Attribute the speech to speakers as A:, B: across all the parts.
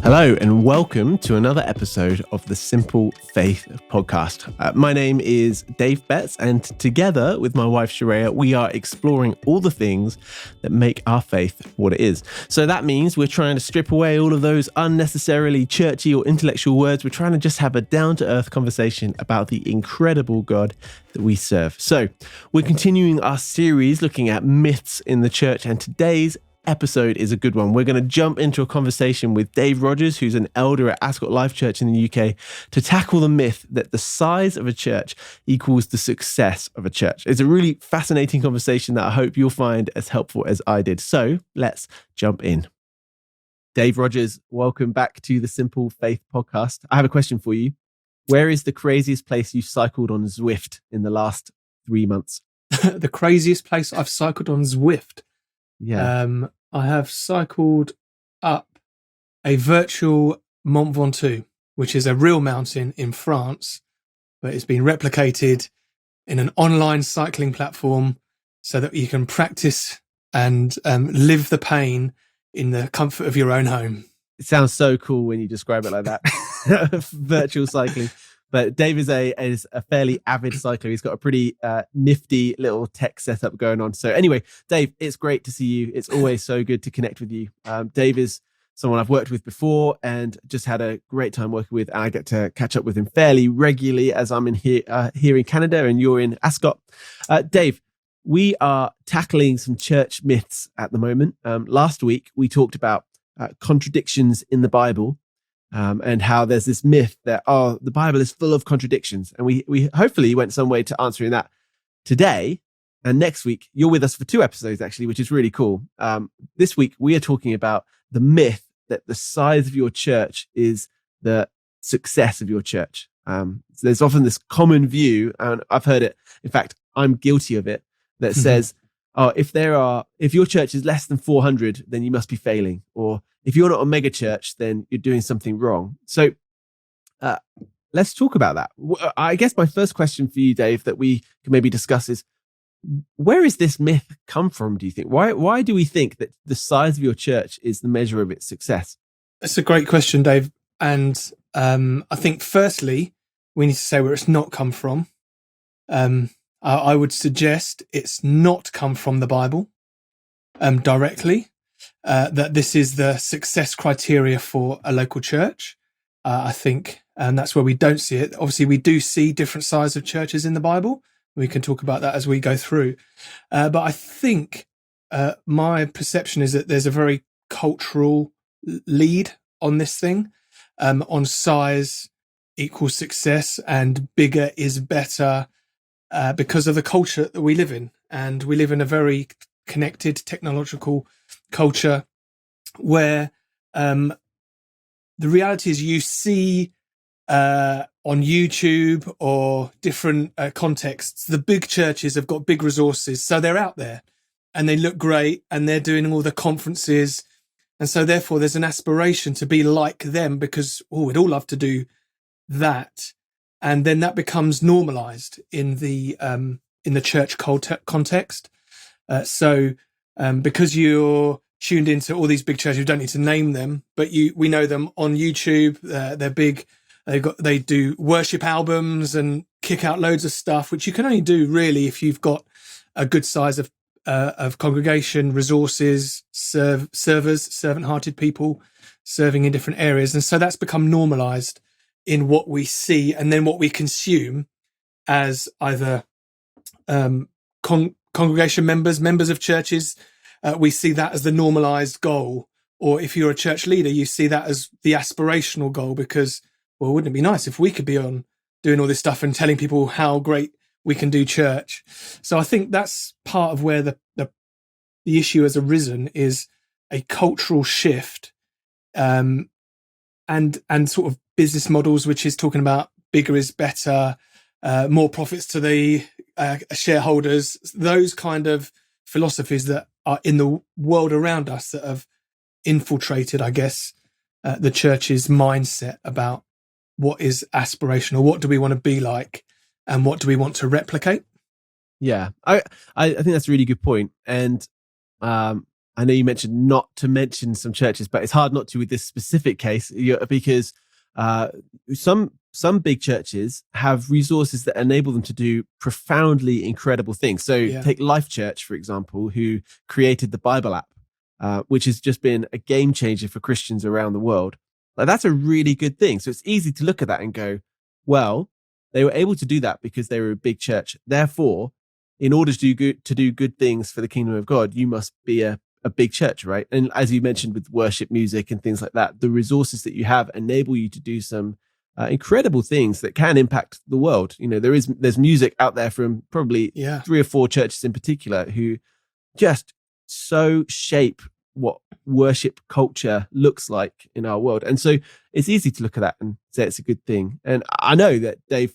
A: Hello and welcome to another episode of the Simple Faith podcast. My name is Dave Betts, and together with my wife Sharia, we are exploring all the things that make our faith what it is. So that means we're trying to strip away all of those unnecessarily churchy or intellectual words. We're trying to just have a down-to-earth conversation about the incredible God that we serve. So we're continuing our series looking at myths in the church, and today's episode is a good one. We're going to jump into a conversation with Dave Rogers, who's an elder at Ascot Life Church in the UK, to tackle the myth that the size of a church equals the success of a church. It's a really fascinating conversation that I hope you'll find as helpful as I did. So let's jump in. Dave Rogers, welcome back to the Simple Faith podcast. I have a question for you. Where is the craziest place you've cycled on Zwift in the last 3 months?
B: The craziest place I've cycled on Zwift?
A: Yeah.
B: I have cycled up a virtual Mont Ventoux, which is a real mountain in France, but it's been replicated in an online cycling platform so that you can practice and live the pain in the comfort of your own home.
A: It sounds so cool when you describe it like that. Virtual cycling. But Dave is a fairly avid cycler. He's got a pretty nifty little tech setup going on. So anyway, Dave, it's great to see you. It's always so good to connect with you. Dave is someone I've worked with before and just had a great time working with. And I get to catch up with him fairly regularly as I'm in here in Canada and you're in Ascot. Dave, we are tackling some church myths at the moment. Last week, we talked about contradictions in the Bible. And how there's this myth that, the Bible is full of contradictions. And we hopefully went some way to answering that today. And next week, you're with us for 2 episodes, actually, which is really cool. This week, we are talking about the myth that the size of your church is the success of your church. So there's often this common view, and I've heard it. In fact, I'm guilty of it, that says, if your church is less than 400, then you must be failing. Or if you're not a mega church, then you're doing something wrong. So let's talk about that. I guess my first question for you, Dave, that we can maybe discuss is, where is this myth come from, do you think? Why do we think that the size of your church is the measure of its success?
B: That's a great question, Dave. And I think firstly, we need to say where it's not come from. I would suggest it's not come from the Bible directly. That this is the success criteria for a local church, I think, and that's where we don't see it. Obviously, we do see different sizes of churches in the Bible. We can talk about that as we go through. But I think my perception is that there's a very cultural lead on this thing, on size equals success and bigger is better because of the culture that we live in. And we live in a very connected technological culture where the reality is you see on YouTube or different contexts, the big churches have got big resources, so they're out there and they look great and they're doing all the conferences, and so therefore there's an aspiration to be like them because we'd all love to do that, and then that becomes normalized in the church context. So because you're tuned into all these big churches, you don't need to name them, but we know them on YouTube. They're big. They do worship albums and kick out loads of stuff, which you can only do really if you've got a good size of congregation, resources, servers, servant-hearted people serving in different areas. And so that's become normalized in what we see and then what we consume as either congregation members of churches. We see that as the normalized goal, or if you're a church leader, you see that as the aspirational goal because, well, wouldn't it be nice if we could be on doing all this stuff and telling people how great we can do church? So I think that's part of where the issue has arisen, is a cultural shift and sort of business models, which is talking about bigger is better, more profits to the shareholders, those kind of philosophies that are in the world around us that have infiltrated, I guess, the church's mindset about what is aspirational, what do we want to be like, and what do we want to replicate.
A: Yeah, I think that's a really good point. And I know you mentioned not to mention some churches, but it's hard not to with this specific case because some big churches have resources that enable them to do profoundly incredible things. So take Life Church, for example, who created the Bible app, which has just been a game changer for Christians around the world. Like, that's a really good thing. So it's easy to look at that and go, well, they were able to do that because they were a big church. Therefore, in order to do good things for the kingdom of God, you must be a big church, right? And as you mentioned with worship music and things like that, the resources that you have enable you to do some incredible things that can impact the world. You know, there's music out there from probably 3 or 4 churches in particular who just so shape what worship culture looks like in our world. And so it's easy to look at that and say it's a good thing. And I know that, Dave,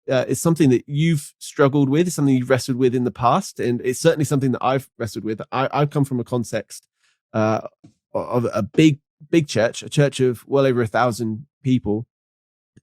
A: it's something that you've struggled with, it's something you've wrestled with in the past, and it's certainly something that I've wrestled with. I've come from a context of a big church, a church of well over 1,000 people,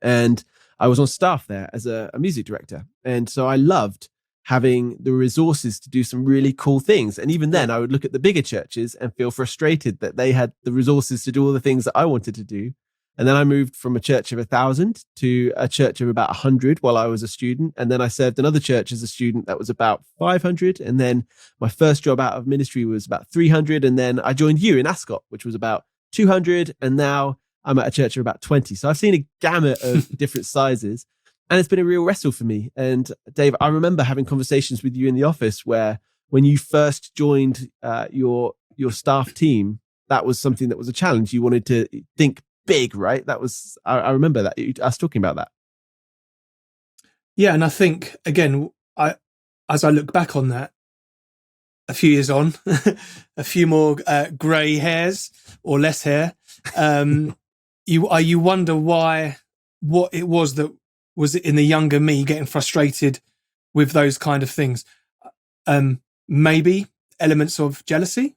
A: and I was on staff there as a music director, and so I loved having the resources to do some really cool things. And even then, I would look at the bigger churches and feel frustrated that they had the resources to do all the things that I wanted to do. And then I moved from a church of 1,000 to a church of about 100 while I was a student. And then I served another church as a student that was about 500. And then my first job out of ministry was about 300. And then I joined you in Ascot, which was about 200. And now I'm at a church of about 20. So I've seen a gamut of different sizes. And it's been a real wrestle for me. And Dave, I remember having conversations with you in the office where when you first joined your staff team, that was something that was a challenge. You wanted to think big, right? That was, I remember that us talking about that.
B: Yeah. And I think, again, as I look back on that, a few years on, a few more grey hairs or less hair, you wonder what it was that was in the younger me getting frustrated with those kind of things. Maybe elements of jealousy.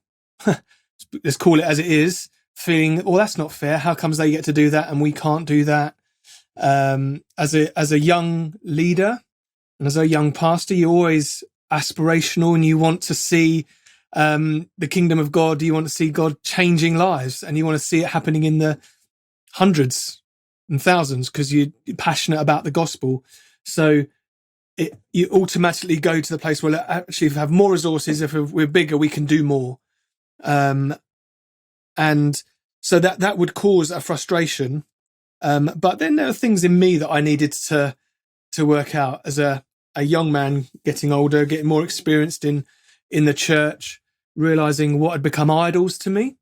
B: Let's call it as it is. Feeling, well, that's not fair. How comes they get to do that and we can't do that? As a young leader and as a young pastor, you're always aspirational and you want to see the kingdom of God. You want to see God changing lives and you want to see it happening in the hundreds and thousands because you're passionate about the gospel. So you automatically go to the place where actually if we have more resources, if we're bigger, we can do more. And so that would cause a frustration. But then there are things in me that I needed to work out as a young man getting older, getting more experienced in the church, realizing what had become idols to me.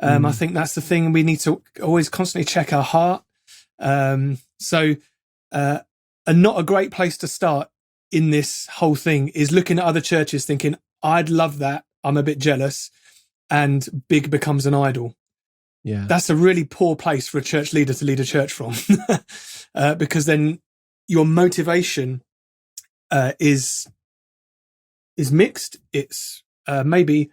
B: I think that's the thing. We need to always constantly check our heart. And not a great place to start in this whole thing is looking at other churches thinking, I'd love that. I'm a bit jealous. And big becomes an idol. Yeah, that's a really poor place for a church leader to lead a church from, because then your motivation is mixed. It's maybe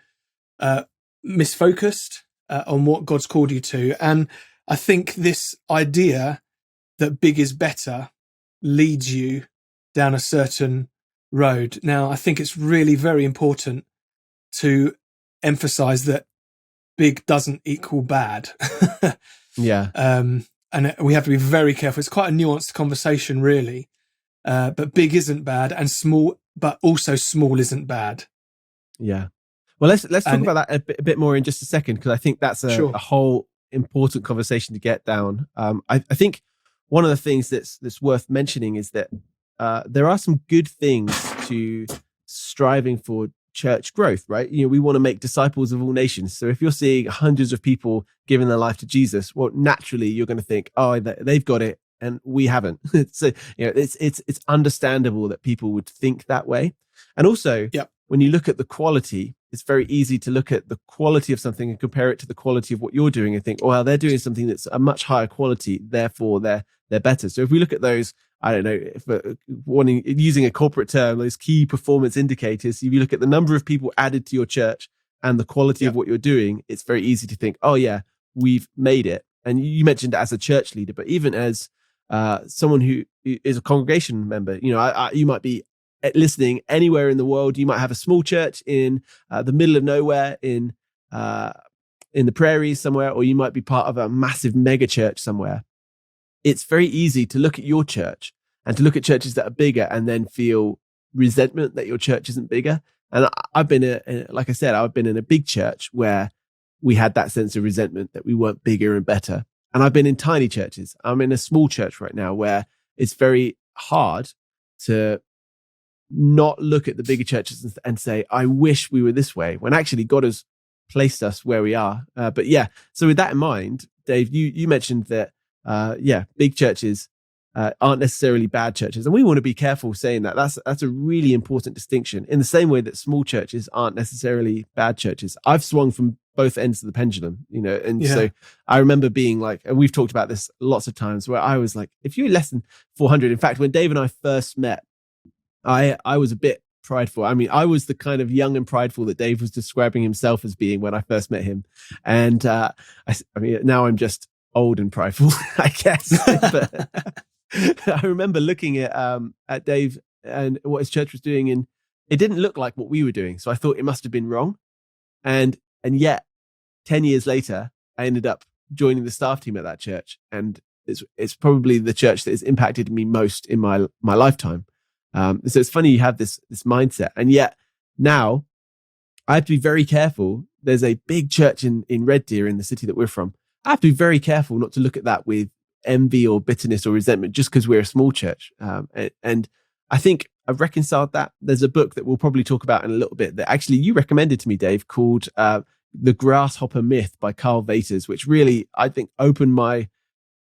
B: misfocused on what God's called you to, and I think this idea that big is better leads you down a certain road. Now, I think it's really very important to emphasize that big doesn't equal bad.
A: Yeah.
B: And we have to be very careful. It's quite a nuanced conversation, really. But big isn't bad, and small, but also small isn't bad.
A: Yeah. Well, let's talk about that a bit more in just a second, because I think that's a whole important conversation to get down. I think one of the things that's worth mentioning is that there are some good things to striving for church growth, right? You know, we want to make disciples of all nations. So if you're seeing hundreds of people giving their life to Jesus, well, naturally you're going to think, oh, they've got it and we haven't. So, you know, it's understandable that people would think that way. And also, when you look at the quality, it's very easy to look at the quality of something and compare it to the quality of what you're doing and think, oh, well, they're doing something that's a much higher quality, therefore they're better. So if we look at those, I don't know, using a corporate term, those key performance indicators, if you look at the number of people added to your church and the quality of what you're doing, it's very easy to think, oh yeah, we've made it. And you mentioned as a church leader, but even as someone who is a congregation member, you know, you might be listening anywhere in the world. You might have a small church in the middle of nowhere in in the prairies somewhere, or you might be part of a massive mega church somewhere. It's very easy to look at your church and to look at churches that are bigger and then feel resentment that your church isn't bigger. And I've been, like I said, I've been in a big church where we had that sense of resentment that we weren't bigger and better. And I've been in tiny churches. I'm in a small church right now where it's very hard to not look at the bigger churches and say, I wish we were this way, when actually God has placed us where we are. But yeah, so with that in mind, Dave, you mentioned that, big churches aren't necessarily bad churches. And we want to be careful saying that. That's a really important distinction, in the same way that small churches aren't necessarily bad churches. I've swung from both ends of the pendulum, so I remember being like, and we've talked about this lots of times, where I was like, if you're less than 400, in fact, when Dave and I first met, I was a bit prideful. I mean, I was the kind of young and prideful that Dave was describing himself as being when I first met him. And I mean, now I'm just old and prideful, I guess. But I remember looking at Dave and what his church was doing, and it didn't look like what we were doing. So I thought it must have been wrong. And yet 10 years later, I ended up joining the staff team at that church. And it's probably the church that has impacted me most in my lifetime. So it's funny you have this mindset. And yet now I have to be very careful. There's a big church in Red Deer, in the city that we're from. I have to be very careful not to look at that with envy or bitterness or resentment just because we're a small church. And I think I've reconciled that. There's a book that we'll probably talk about in a little bit that actually you recommended to me, Dave, called The Grasshopper Myth by Carl Vaters, which really, I think, opened my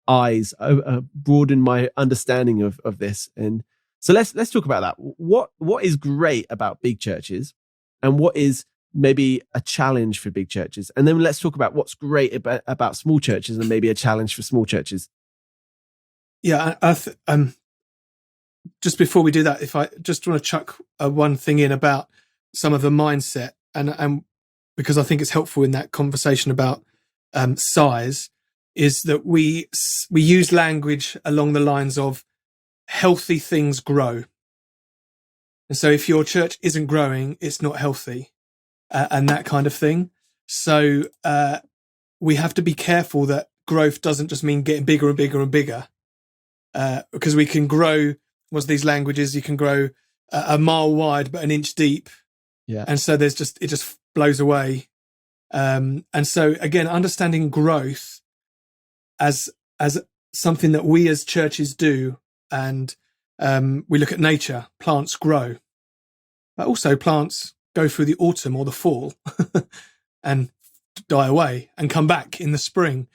A: eyes, broadened my understanding of this. And so let's talk about that. What is great about big churches, and what is maybe a challenge for big churches? And then let's talk about what's great about small churches and maybe a challenge for small churches.
B: Yeah, just before we do that, if I just want to chuck one thing in about some of the mindset, and because I think it's helpful in that conversation about size, is that we use language along the lines of healthy things grow. And so if your church isn't growing, it's not healthy, and that kind of thing. So we have to be careful that growth doesn't just mean getting bigger and bigger and bigger, because we can grow, what's these languages, you can grow a mile wide but an inch deep.
A: Yeah.
B: And so it just blows away. And so again, understanding growth as something that we as churches do, and we look at nature, plants grow, but also plants go through the autumn or the fall and die away and come back in the spring.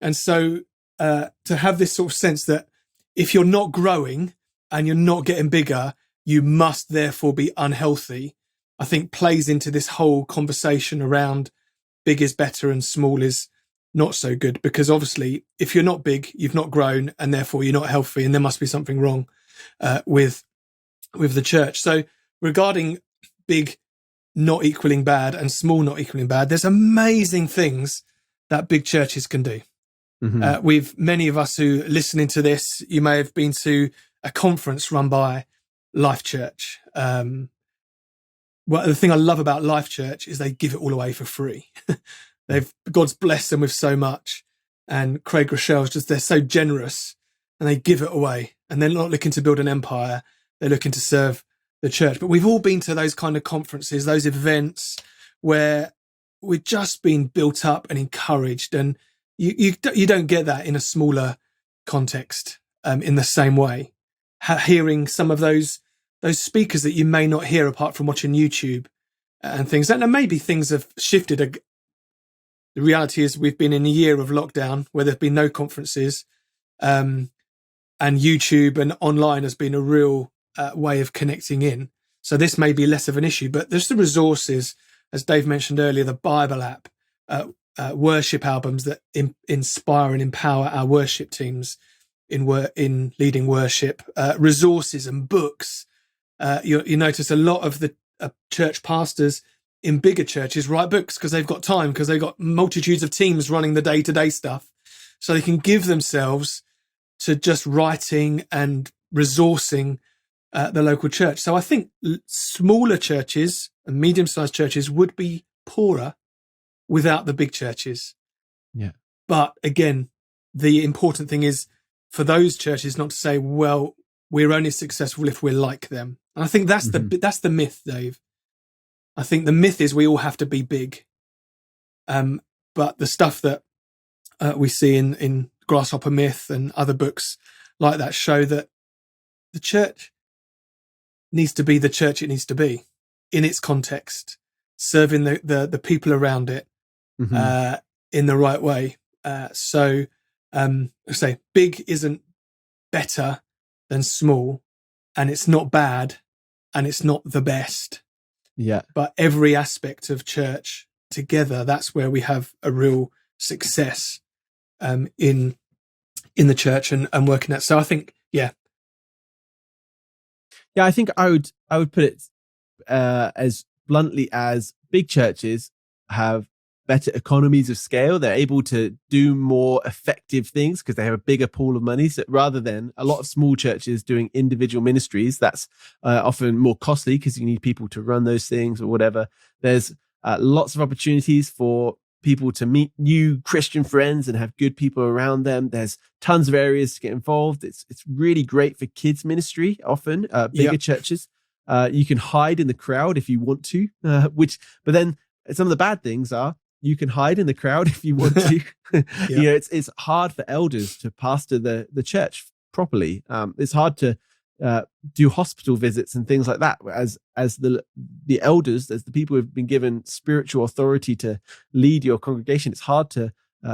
B: And so to have this sort of sense that if you're not growing and you're not getting bigger, you must therefore be unhealthy, I think plays into this whole conversation around big is better and small is not so good. Because obviously, if you're not big, you've not grown, and therefore you're not healthy, and there must be something wrong with the church. So regarding big not equaling bad and small not equaling bad, there's amazing things that big churches can do. Mm-hmm. Many of us who are listening to this, you may have been to a conference run by Life Church. Well, the thing I love about Life Church is they give it all away for free. God's blessed them with so much, and Craig Rochelle's they're so generous, and they give it away, and they're not looking to build an empire, they're looking to serve the church. But we've all been to those kind of conferences, those events where we've just been built up and encouraged, and you don't get that in a smaller context in the same way. Hearing some of those speakers that you may not hear apart from watching YouTube and things, and maybe things have shifted. The reality is we've been in a year of lockdown where there've been no conferences, and YouTube and online has been a real way of connecting in. So this may be less of an issue, but there's the resources, as Dave mentioned earlier, the Bible app, worship albums that inspire and empower our worship teams in leading worship, resources and books. You notice a lot of the church pastors in bigger churches write books because they've got time, because they've got multitudes of teams running the day-to-day stuff. So they can give themselves to just writing and resourcing the local church. So I think smaller churches and medium-sized churches would be poorer without the big churches.
A: Yeah.
B: But again, the important thing is for those churches not to say, well, we're only successful if we're like them. And I think that's that's the myth, Dave. I think the myth is we all have to be big. But the stuff that we see in Grasshopper Myth and other books like that show that the church needs to be the church it needs to be in its context, serving the people around it in the right way. So say big isn't better than small, and it's not bad, and it's not the best.
A: Yeah.
B: But every aspect of church together, that's where we have a real success in the church and working at. So I think, yeah,
A: I think I would put it as bluntly as big churches have better economies of scale. They're able to do more effective things because they have a bigger pool of money. So rather than a lot of small churches doing individual ministries, that's often more costly because you need people to run those things or whatever. There's lots of opportunities for people to meet new Christian friends and have good people around them. There's tons of areas to get involved. It's really great for kids ministry. Often bigger churches, you can hide in the crowd if you want to. But then some of the bad things are you can hide in the crowd if you want to. You know, it's hard for elders to pastor the church properly. It's hard to do hospital visits and things like that. As the elders, as the people who've been given spiritual authority to lead your congregation, it's hard to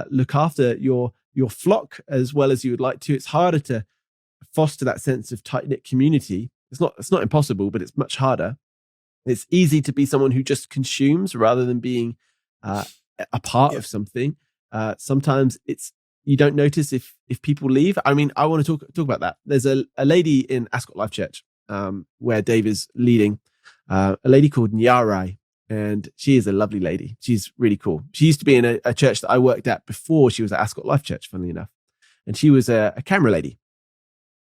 A: look after your flock as well as you would like to. It's harder to foster that sense of tight-knit community. It's not impossible, but it's much harder. It's easy to be someone who just consumes rather than being a part of something. Sometimes you don't notice if people leave. I mean, I want to talk about that. There's a lady in Ascot Life Church where Dave is leading, a lady called Nyarai, and she is a lovely lady. She's really cool. She used to be in a church that I worked at before she was at Ascot Life Church, funnily enough. And she was a camera lady.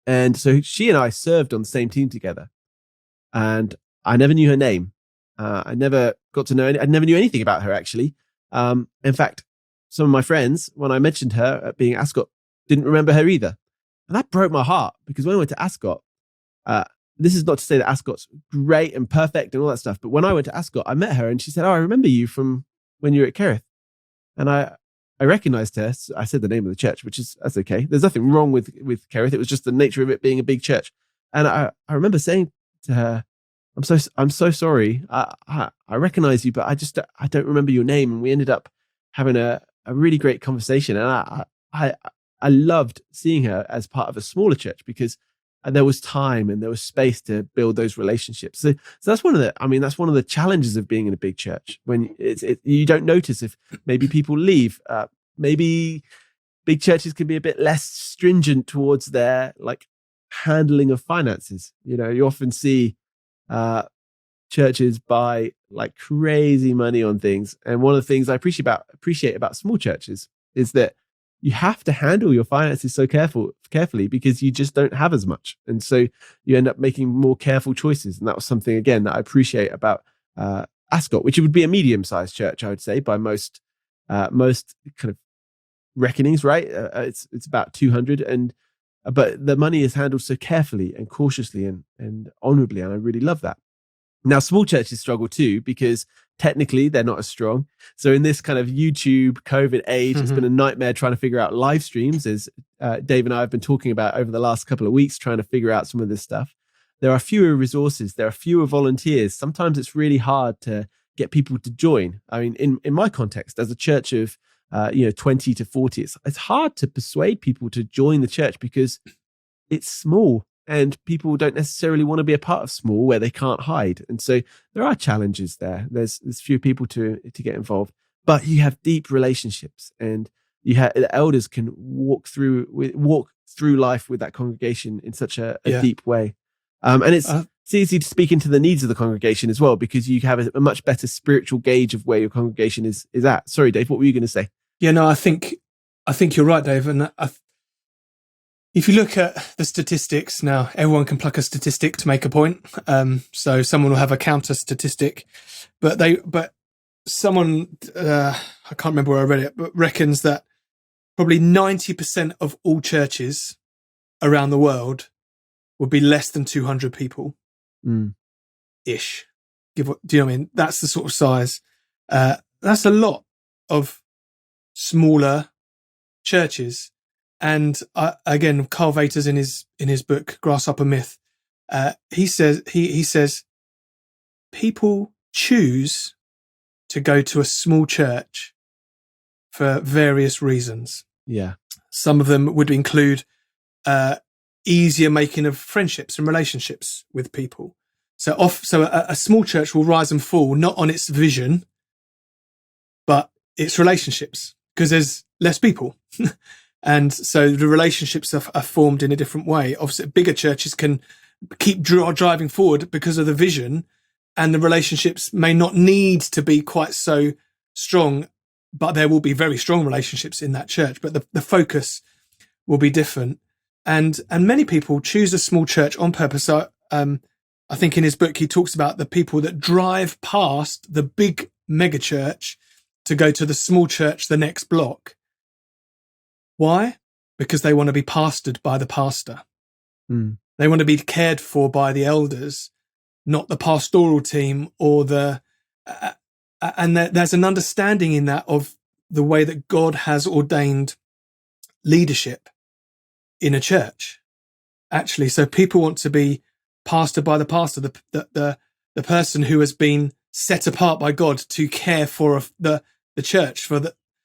A: And so she and I served on the same team together. And I never knew her name. I never got to know I never knew anything about her, actually. In fact, some of my friends, when I mentioned her at being Ascot, didn't remember her either. And that broke my heart because when I went to Ascot, this is not to say that Ascot's great and perfect and all that stuff, but when I went to Ascot, I met her and she said, "Oh, I remember you from when you were at Kerith." And I recognized her. So I said the name of the church, that's okay. There's nothing wrong with Kerith. It was just the nature of it being a big church. And I remember saying to her, I'm so sorry. I recognize you, but I don't remember your name. And we ended up having a really great conversation. And I loved seeing her as part of a smaller church because there was time and there was space to build those relationships. So that's one of the challenges of being in a big church when you don't notice if maybe people leave. Maybe big churches can be a bit less stringent towards their handling of finances. You know, you often see churches buy crazy money on things. And one of the things I appreciate about small churches is that you have to handle your finances so carefully because you just don't have as much. And so you end up making more careful choices. And that was something, again, that I appreciate about Ascot, which would be a medium-sized church, I would say, by most kind of reckonings, right? It's about 200. But the money is handled so carefully and cautiously and honorably. And I really love that. Now, small churches struggle too because technically they're not as strong. So in this kind of YouTube COVID age, it's been a nightmare trying to figure out live streams, as Dave and I have been talking about over the last couple of weeks, trying to figure out some of this stuff. There are fewer resources. There are fewer volunteers. Sometimes it's really hard to get people to join. I mean, in my context, as a church of 20 to 40, it's hard to persuade people to join the church because it's small. And people don't necessarily want to be a part of small where they can't hide. And so there are challenges there. There's few people to get involved, but you have deep relationships and the elders can walk through life with that congregation in such a deep way. And it's easy to speak into the needs of the congregation as well, because you have a much better spiritual gauge of where your congregation is at. Sorry, Dave, what were you going to say?
B: Yeah, no, I think you're right, Dave. And if you look at the statistics now, everyone can pluck a statistic to make a point. So someone will have a counter statistic, but someone, I can't remember where I read it, but reckons that probably 90% of all churches around the world would be less than 200 people ish. Do you know what I mean? That's the sort of size. That's a lot of smaller churches. And again, Carl Vaters in his book Grasshopper Myth, he says people choose to go to a small church for various reasons.
A: Yeah.
B: Some of them would include easier making of friendships and relationships with people. So a small church will rise and fall not on its vision, but its relationships, because there's less people. And so the relationships are formed in a different way. Obviously, bigger churches can keep driving forward because of the vision, and the relationships may not need to be quite so strong, but there will be very strong relationships in that church. But the focus will be different. And many people choose a small church on purpose. So, I think in his book, he talks about the people that drive past the big mega church to go to the small church the next block. Why? Because they want to be pastored by the pastor. They want to be cared for by the elders, not the pastoral team or and there's an understanding in that of the way that God has ordained leadership in a church, actually. So people want to be pastored by the pastor, the person who has been set apart by God to care for the church.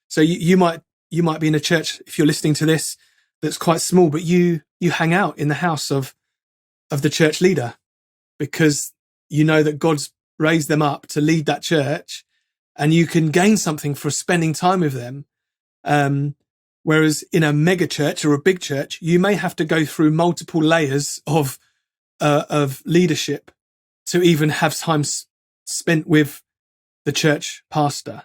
B: So you might be in a church, if you're listening to this, that's quite small, but you hang out in the house of the church leader because you know that God's raised them up to lead that church, and you can gain something for spending time with them. Whereas in a mega church or a big church, you may have to go through multiple layers of leadership to even have time spent with the church pastor.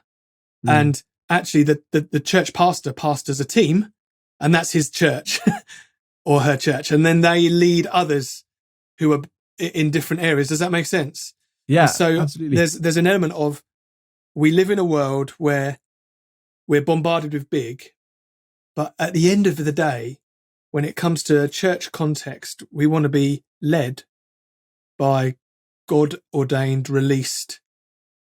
B: And actually the church pastor pastors a team, and that's his church or her church. And then they lead others who are in different areas. Does that make sense?
A: Yeah,
B: and so
A: absolutely.
B: There's an element of, we live in a world where we're bombarded with big, but at the end of the day, when it comes to a church context, we want to be led by God-ordained, released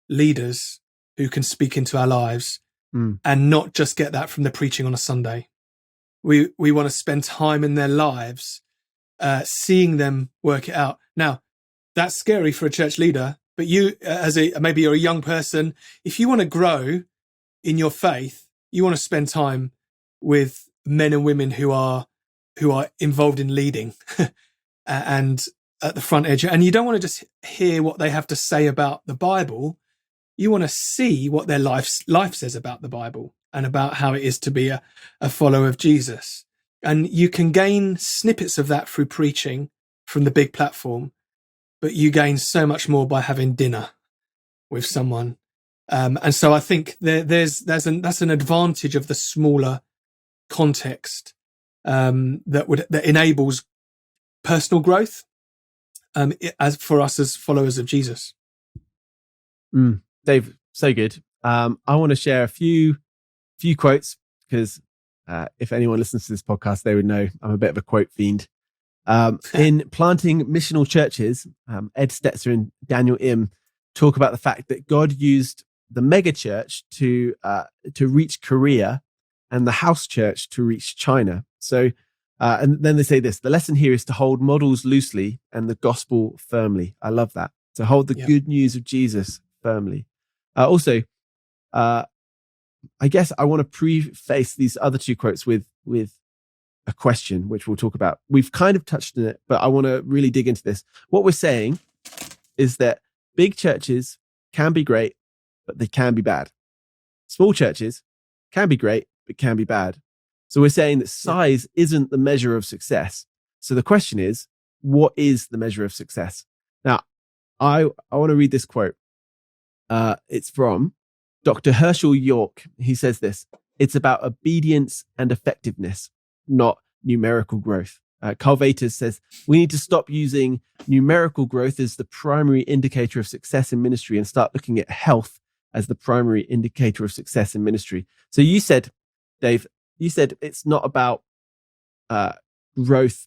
B: leaders who can speak into our lives and not just get that from the preaching on a Sunday. We want to spend time in their lives, seeing them work it out. Now, that's scary for a church leader, but you, maybe you're a young person, if you want to grow in your faith, you want to spend time with men and women who are involved in leading and at the front edge. And you don't want to just hear what they have to say about the Bible. You want to see what their life says about the Bible and about how it is to be a follower of Jesus. And you can gain snippets of that through preaching from the big platform, but you gain so much more by having dinner with someone. And so I think that's an advantage of the smaller context that enables personal growth as for us as followers of Jesus.
A: Dave, so good. I want to share a few quotes because if anyone listens to this podcast, they would know I'm a bit of a quote fiend. In Planting Missional Churches, Ed Stetzer and Daniel Im talk about the fact that God used the mega church to reach Korea and the house church to reach China. So, and then they say this: the lesson here is to hold models loosely and the gospel firmly. I love that. To hold the good news of Jesus firmly. Also, I guess I want to preface these other two quotes with a question, which we'll talk about. We've kind of touched on it, but I want to really dig into this. What we're saying is that big churches can be great, but they can be bad. Small churches can be great, but can be bad. So we're saying that size isn't the measure of success. So the question is, what is the measure of success? Now, I want to read this quote. It's from Dr. Herschel York. He says this: it's about obedience and effectiveness, not numerical growth. Carl Vaters says, we need to stop using numerical growth as the primary indicator of success in ministry and start looking at health as the primary indicator of success in ministry. So you said, Dave, it's not about growth.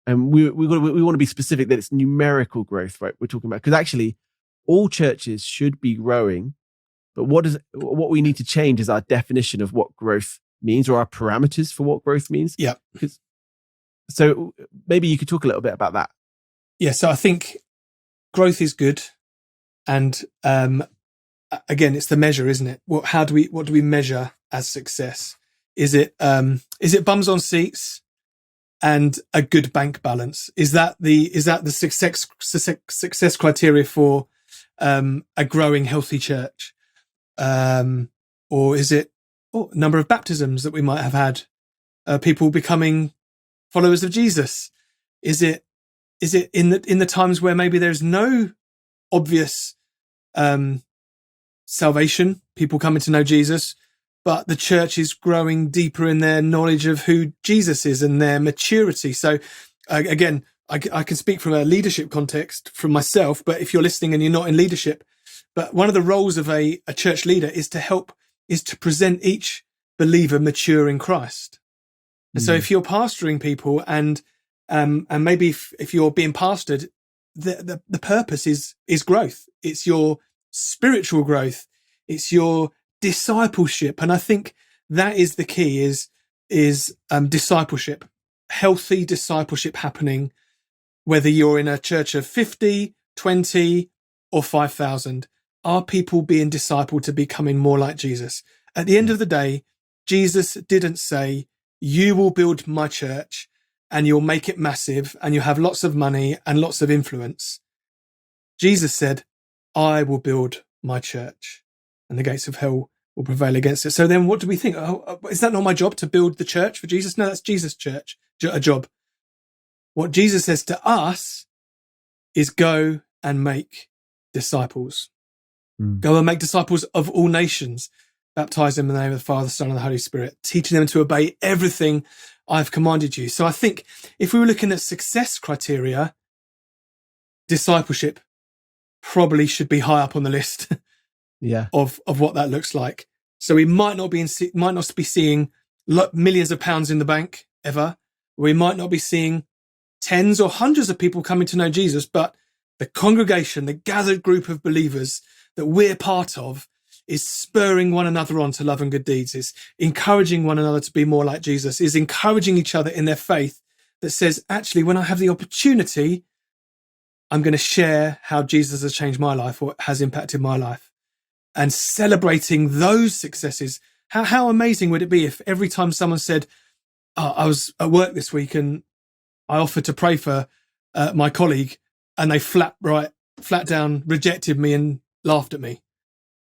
A: And we want to be specific that it's numerical growth, right? We're talking about, because actually all churches should be growing, but what we need to change is our definition of what growth means, or our parameters for what growth means.
B: Yeah.
A: So maybe you could talk a little bit about that.
B: Yeah. So I think growth is good. And again, it's the measure, isn't it? What do we measure as success? Is it bums on seats and a good bank balance? Is that the success criteria for a growing, healthy church? Or is it number of baptisms that we might have had? People becoming followers of Jesus? Is it in the times where maybe there's no obvious salvation, people coming to know Jesus, but the church is growing deeper in their knowledge of who Jesus is and their maturity? So again, I can speak from a leadership context from myself, but if you're listening and you're not in leadership, but one of the roles of a church leader is to present each believer mature in Christ. And so if you're pastoring people and maybe if you're being pastored, the purpose is growth. It's your spiritual growth. It's your discipleship. And I think that is the key is discipleship, healthy discipleship happening, whether you're in a church of 50, 20 or 5,000. Are people being discipled to becoming more like Jesus? At the end of the day, Jesus didn't say, you will build my church and you'll make it massive and you'll have lots of money and lots of influence. Jesus said, I will build my church and the gates of hell will prevail against it. So then what do we think? Oh, is that not my job to build the church for Jesus? No, that's Jesus' church, a job. What Jesus says to us is go and make disciples. Go and make disciples of all nations, baptize them in the name of the Father, Son, and the Holy Spirit, teaching them to obey everything I've commanded you. So I think if we were looking at success criteria, discipleship probably should be high up on the list of what that looks like. So we might not be seeing millions of pounds in the bank ever. We might not be seeing tens or hundreds of people coming to know Jesus, but the congregation, the gathered group of believers that we're part of, is spurring one another on to love and good deeds, is encouraging one another to be more like Jesus, is encouraging each other in their faith, that says, actually, when I have the opportunity, I'm going to share how Jesus has changed my life or has impacted my life. And celebrating those successes. How amazing would it be if every time someone said, I was at work this week and I offered to pray for my colleague and they flat down rejected me and laughed at me.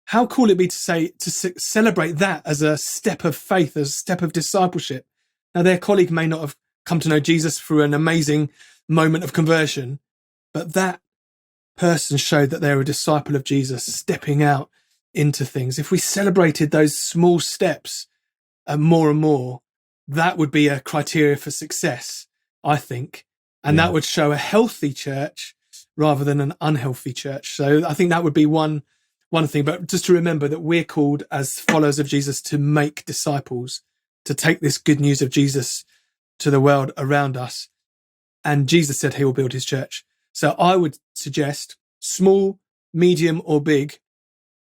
B: How cool it'd be to celebrate that as a step of faith, as a step of discipleship. Now, their colleague may not have come to know Jesus through an amazing moment of conversion, but that person showed that they're a disciple of Jesus, stepping out into things. If we celebrated those small steps more and more, that would be a criteria for success, I think. And that would show a healthy church rather than an unhealthy church. So I think that would be one thing. But just to remember that we're called as followers of Jesus to make disciples, to take this good news of Jesus to the world around us. And Jesus said he will build his church. So I would suggest, small, medium or big,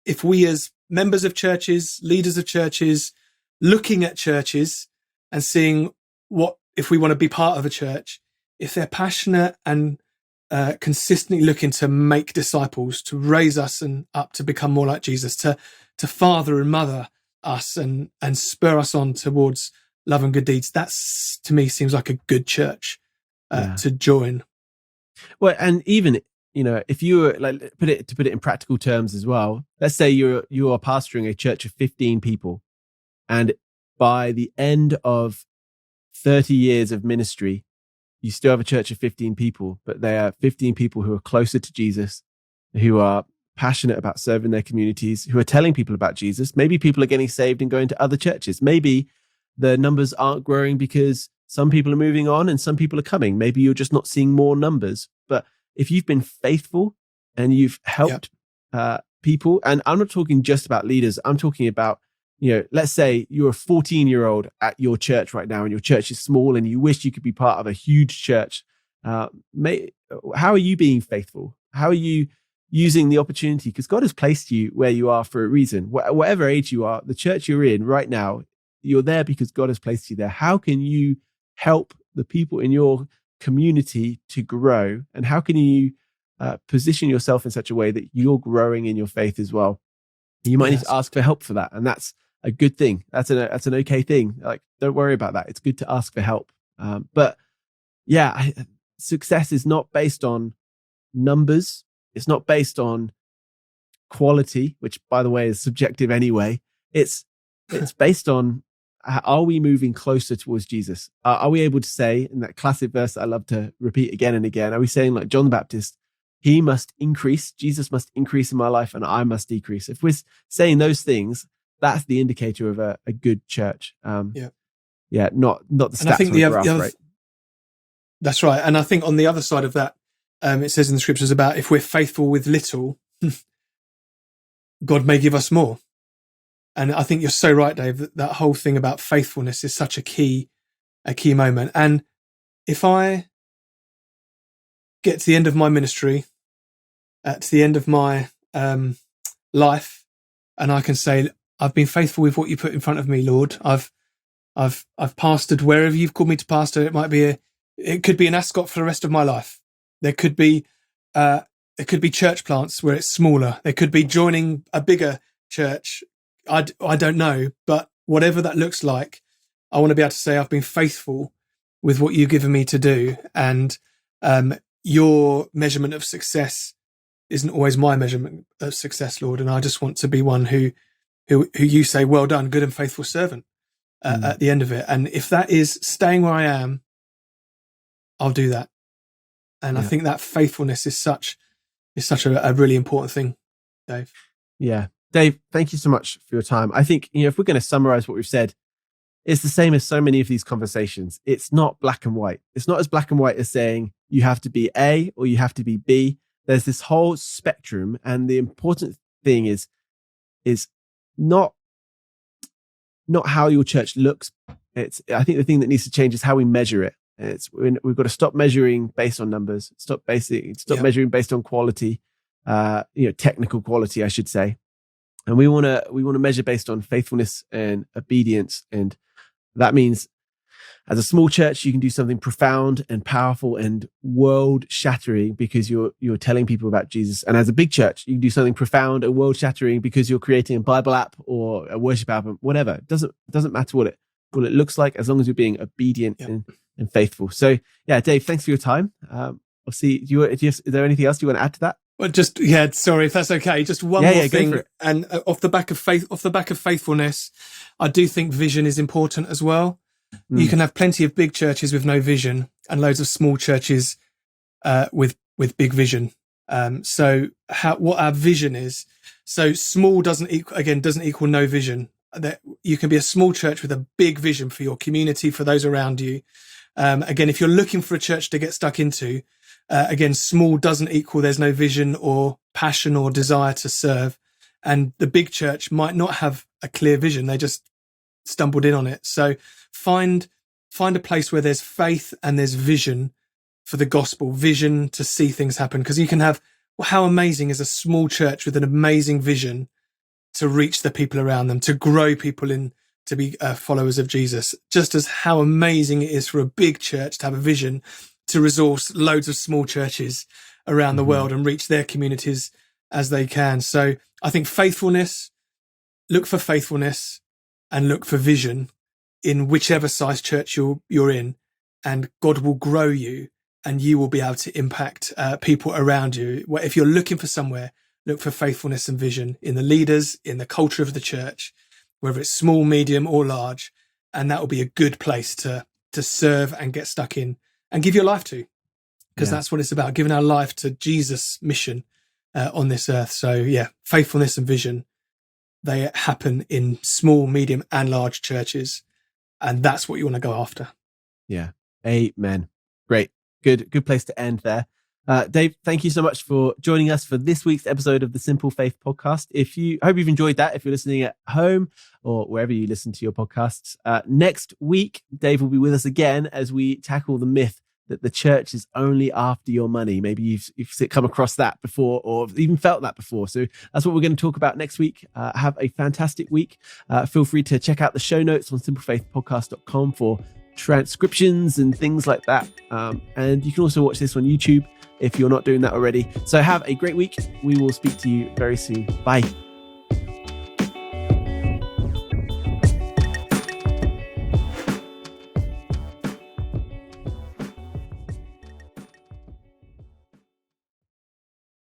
B: if we as members of churches, leaders of churches, looking at churches and seeing what, if we want to be part of a church, if they're passionate and consistently looking to make disciples, to raise us and up to become more like Jesus, to father and mother us and spur us on towards love and good deeds, that's, to me, seems like a good church to join.
A: Well, and even, if you were like put it in practical terms as well, let's say you are pastoring a church of 15 people, and by the end of 30 years of ministry, you still have a church of 15 people, but they are 15 people who are closer to Jesus, who are passionate about serving their communities, who are telling people about Jesus. Maybe people are getting saved and going to other churches. Maybe the numbers aren't growing because some people are moving on and some people are coming. Maybe you're just not seeing more numbers. But if you've been faithful and you've helped people, and I'm not talking just about leaders. I'm talking about, let's say you're a 14-year-old at your church right now, and your church is small, and you wish you could be part of a huge church. How are you being faithful? How are you using the opportunity? Because God has placed you where you are for a reason. Whatever age you are, the church you're in right now, you're there because God has placed you there. How can you help the people in your community to grow? And how can you position yourself in such a way that you're growing in your faith as well? You might need to ask for help for that. And that's a good thing. That's an okay thing. Like, don't worry about that. It's good to ask for help. But yeah, success is not based on numbers. It's not based on quality, which, by the way, is subjective anyway. It's based on, are we moving closer towards Jesus? Are we able to say, in that classic verse that I love to repeat again and again, are we saying, like John the Baptist, he must increase, Jesus must increase in my life, and I must decrease? If we're saying those things, that's the indicator of a good church. Not the stats on the graph, right?
B: That's right. And I think on the other side of that, it says in the scriptures about if we're faithful with little, God may give us more. And I think you're so right, Dave, that whole thing about faithfulness is such a key moment. And if I get to the end of my ministry, to the end of my life, and I can say, I've been faithful with what you put in front of me, Lord. I've pastored wherever you've called me to pastor. It could be an Ascot for the rest of my life. There could be church plants where it's smaller. There could be joining a bigger church. I don't know, but whatever that looks like, I want to be able to say I've been faithful with what you've given me to do. And your measurement of success isn't always my measurement of success, Lord. And I just want to be one who you say, well done, good and faithful servant, at the end of it. And if that is staying where I am, I'll do that. And I think that faithfulness is such a really important thing, Dave.
A: Yeah. Dave, thank you so much for your time. I think, if we're going to summarize what we've said, it's the same as so many of these conversations. It's not black and white. It's not as black and white as saying you have to be A or you have to be B. There's this whole spectrum. And the important thing is not how your church looks. I think the thing that needs to change is how we measure it. We've got to stop measuring based on numbers, stop measuring based on quality, technical quality, I should say. And we want to measure based on faithfulness and obedience. And that means, as a small church, you can do something profound and powerful and world shattering because you're telling people about Jesus. And as a big church, you can do something profound and world shattering because you're creating a Bible app or a worship album, whatever. It doesn't matter what it looks like, as long as you're being obedient and faithful. So yeah, Dave, thanks for your time. I'll see. Is there anything else you want to add to that?
B: Well, sorry if that's okay. Just one more thing. And off the back of faithfulness, I do think vision is important as well. You can have plenty of big churches with no vision and loads of small churches with big vision. So what our vision is. So small doesn't equal no vision. That you can be a small church with a big vision for your community, for those around you. Again, if you're looking for a church to get stuck into, again, small doesn't equal there's no vision or passion or desire to serve. And the big church might not have a clear vision. They just stumbled in on it. So find a place where there's faith and there's vision for the gospel, vision to see things happen. Because you can have, how amazing is a small church with an amazing vision to reach the people around them, to grow people in to be followers of Jesus, just as how amazing it is for a big church to have a vision to resource loads of small churches around the world and reach their communities as they can. So I think look for faithfulness and look for vision in whichever size church you're in, and God will grow you and you will be able to impact people around you. If you're looking for somewhere, look for faithfulness and vision in the leaders, in the culture of the church, whether it's small, medium or large. And that will be a good place to serve and get stuck in and give your life to, because that's what it's about, giving our life to Jesus' mission on this earth. So yeah, faithfulness and vision, they happen in small, medium and large churches. And that's what you want to go after.
A: Yeah. Amen. Great. Good place to end there. Dave, thank you so much for joining us for this week's episode of the Simple Faith podcast. I hope you've enjoyed that. If you're listening at home or wherever you listen to your podcasts, next week, Dave will be with us again as we tackle the myth that the church is only after your money. Maybe you've come across that before or even felt that before. So that's what we're going to talk about next week. Have a fantastic week. Feel free to check out the show notes on simplefaithpodcast.com for transcriptions and things like that. And you can also watch this on YouTube if you're not doing that already. So have a great week. We will speak to you very soon. Bye.